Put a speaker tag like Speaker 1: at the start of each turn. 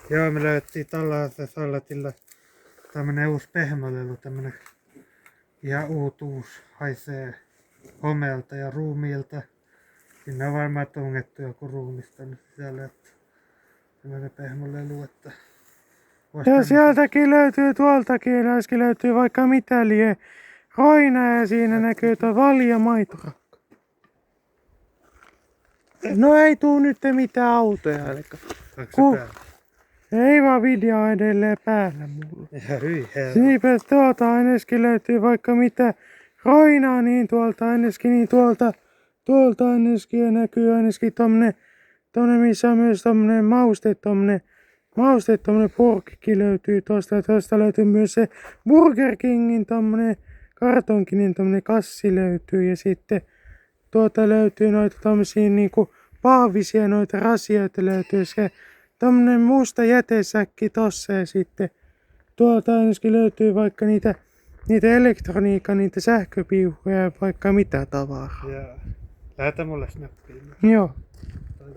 Speaker 1: Joo, me löydettiin tällaisella sallatilla tämmönen uusi pehmolelu, tämmönen ihan uutuus, haisee homeelta ja ruumiilta. Sinne on varmaan tungettu joku ruumis tänne sisälle, että tämmönen pehmolelu, että
Speaker 2: Ja sieltäkin löytyy, tuoltakin löytyy vaikka mitä lie. Roina ja siinä näkyy tuo valja maitorakka. No ei tuu nyt mitään autoja ainakaan.
Speaker 1: Onko se päällä?
Speaker 2: Ei vaan video edelleen päällä mulla.
Speaker 1: Ihan hyi herra.
Speaker 2: Niinpä tuolta aineskin löytyy vaikka mitä roinaa, niin tuolta aineskin, niin tuolta aineskin ja näkyy aineskin tommonen missä on myös tommonen mauste, tommonen purkki löytyy tosta. Tosta löytyy myös se Burger Kingin tommonen kartonkinen tommonen kassi löytyy ja sitten tuolta löytyy noita tommosia niinku pahvisia noita rasioita löytyy se tommonen musta jätesäkki tossa ja sitten tuolta ainakin löytyy vaikka niitä elektroniikan, niitä sähköpiuhoja ja vaikka mitä tavaraa.
Speaker 1: Joo. Lähetä mulle snappia.
Speaker 2: Joo.